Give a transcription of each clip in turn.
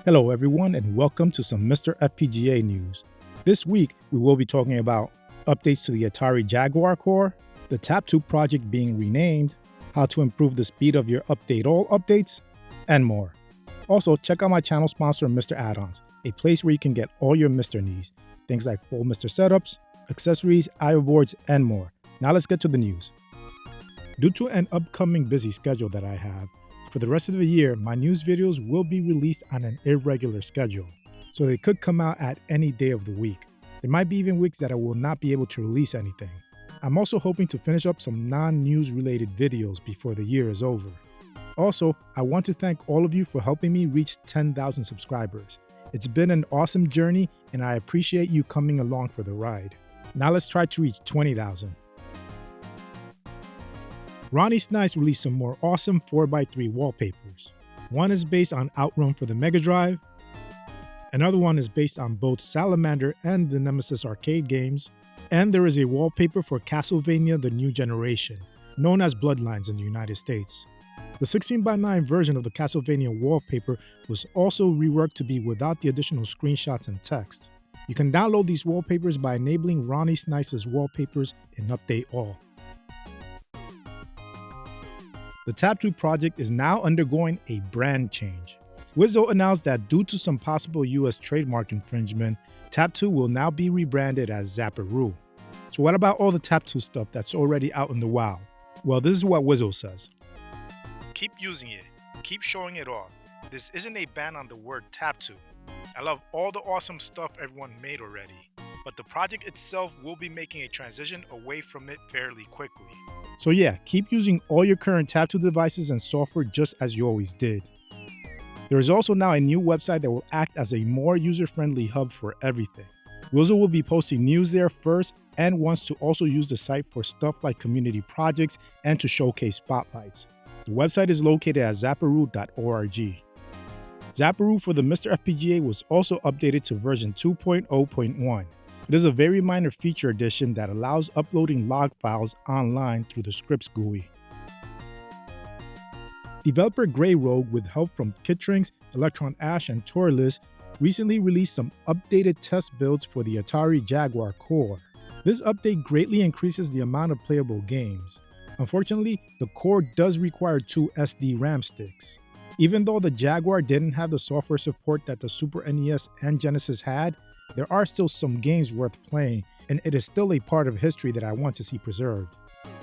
Hello everyone and welcome to some MiSTer FPGA news. This week we will be talking about updates to the Atari Jaguar core, the TapTo project being renamed, how to improve the speed of your update all updates, and more. Also, check out my channel sponsor MiSTer Add-ons, a place where you can get all your MiSTer needs, things like full MiSTer setups, accessories, I/O boards, and more. Now let's get to the news. Due to an upcoming busy schedule that I have, for the rest of the year, my news videos will be released on an irregular schedule, so they could come out at any day of the week. There might be even weeks that I will not be able to release anything. I'm also hoping to finish up some non-news related videos before the year is over. Also, I want to thank all of you for helping me reach 10,000 subscribers. It's been an awesome journey and I appreciate you coming along for the ride. Now let's try to reach 20,000. Ranny Snice released some more awesome 4x3 wallpapers. One is based on Outrun for the Mega Drive. Another one is based on both Salamander and the Nemesis arcade games. And there is a wallpaper for Castlevania The New Generation, known as Bloodlines in the United States. The 16:9 version of the Castlevania wallpaper was also reworked to be without the additional screenshots and text. You can download these wallpapers by enabling Ranny Snice's wallpapers in Update All. The TapTo project is now undergoing a brand change. Wizzo announced that due to some possible US trademark infringement, TapTo will now be rebranded as Zapparoo. So what about all the TapTo stuff that's already out in the wild? Well, this is what Wizzo says. Keep using it. Keep showing it off. This isn't a ban on the word TapTo. I love all the awesome stuff everyone made already, but the project itself will be making a transition away from it fairly quickly. So yeah, keep using all your current TapTo devices and software just as you always did. There is also now a new website that will act as a more user-friendly hub for everything. Wizzo will be posting news there first and wants to also use the site for stuff like community projects and to showcase spotlights. The website is located at zapparoo.org. Zapparoo for the MiSTer FPGA was also updated to version 2.0.1. It is a very minor feature addition that allows uploading log files online through the scripts GUI. Developer Grey Rogue, with help from Kitrings, Electron Ash, and Torless, recently released some updated test builds for the Atari Jaguar core. This update greatly increases the amount of playable games. Unfortunately, the core does require 2 SD RAM sticks. Even though the Jaguar didn't have the software support that the Super NES and Genesis had, there are still some games worth playing, and it is still a part of history that I want to see preserved.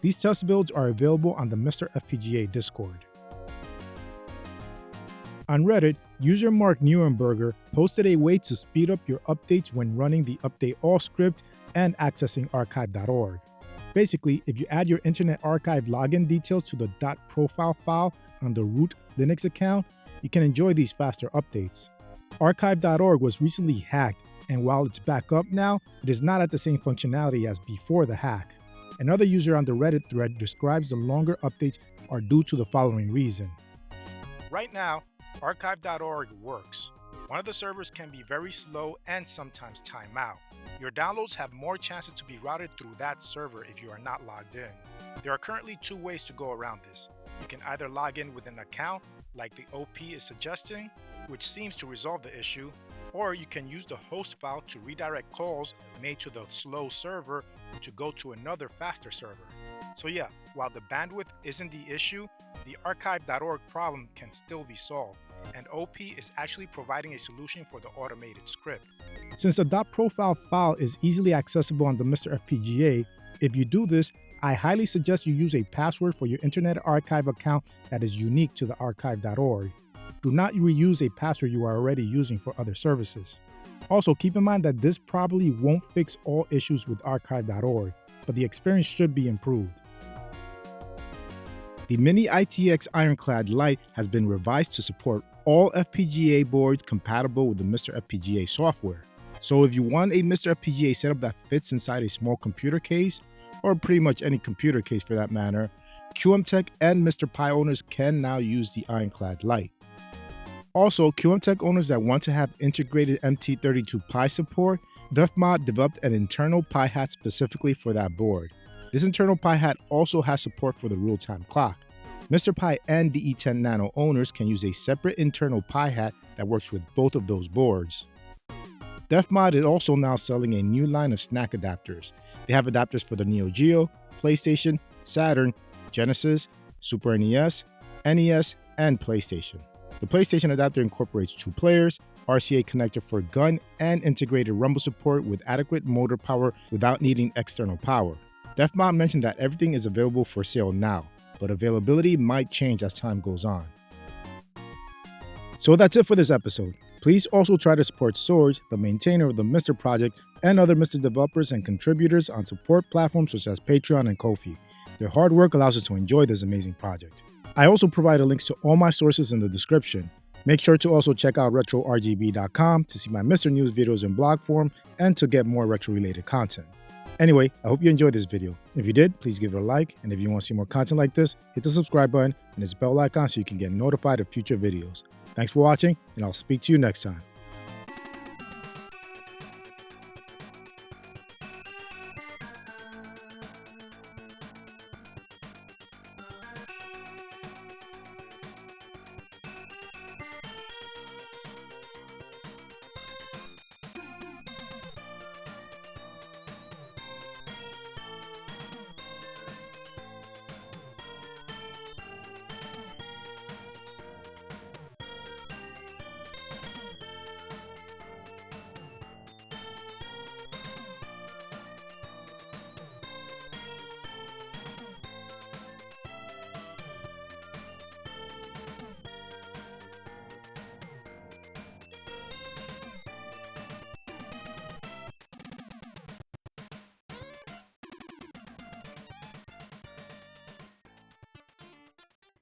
These test builds are available on the MiSTer FPGA Discord. On Reddit, user Mark Neuenberger posted a way to speed up your updates when running the Update All script and accessing archive.org. Basically, if you add your Internet Archive login details to the .profile file on the root Linux account, you can enjoy these faster updates. Archive.org was recently hacked, and while it's back up now, it is not at the same functionality as before the hack. Another user on the Reddit thread describes the longer updates are due to the following reason. Right now, archive.org works. One of the servers can be very slow and sometimes time out. Your downloads have more chances to be routed through that server if you are not logged in. There are currently 2 ways to go around this. You can either log in with an account, like the OP is suggesting, which seems to resolve the issue, or you can use the host file to redirect calls made to the slow server to go to another faster server. So yeah, while the bandwidth isn't the issue, the archive.org problem can still be solved, and OP is actually providing a solution for the automated script. Since the .profile file is easily accessible on the MiSTer FPGA, if you do this, I highly suggest you use a password for your Internet Archive account that is unique to the archive.org. Do not reuse a password you are already using for other services. Also, keep in mind that this probably won't fix all issues with archive.org, but the experience should be improved. The Mini ITX Ironclad Lite has been revised to support all FPGA boards compatible with the MiSTer FPGA software. So if you want a MiSTer FPGA setup that fits inside a small computer case, or pretty much any computer case for that matter, QMTech and Mr. Pi owners can now use the Ironclad Lite. Also, QMTech owners that want to have integrated MT32 Pi support, DefMod developed an internal Pi hat specifically for that board. This internal Pi hat also has support for the real-time clock. MiSTer Pi and the E10 Nano owners can use a separate internal Pi hat that works with both of those boards. DefMod is also now selling a new line of snack adapters. They have adapters for the Neo Geo, PlayStation, Saturn, Genesis, Super NES, NES, and PlayStation. The PlayStation adapter incorporates 2 players, RCA connector for gun, and integrated rumble support with adequate motor power without needing external power. DefMod mentioned that everything is available for sale now, but availability might change as time goes on. So that's it for this episode. Please also try to support Sorge, the maintainer of the MiSTer project, and other MiSTer developers and contributors on support platforms such as Patreon and Ko-fi. Their hard work allows us to enjoy this amazing project. I also provided links to all my sources in the description. Make sure to also check out RetroRGB.com to see my MiSTer news videos in blog form and to get more retro-related content. Anyway, I hope you enjoyed this video. If you did, please give it a like, and if you want to see more content like this, hit the subscribe button and this bell icon so you can get notified of future videos. Thanks for watching, and I'll speak to you next time.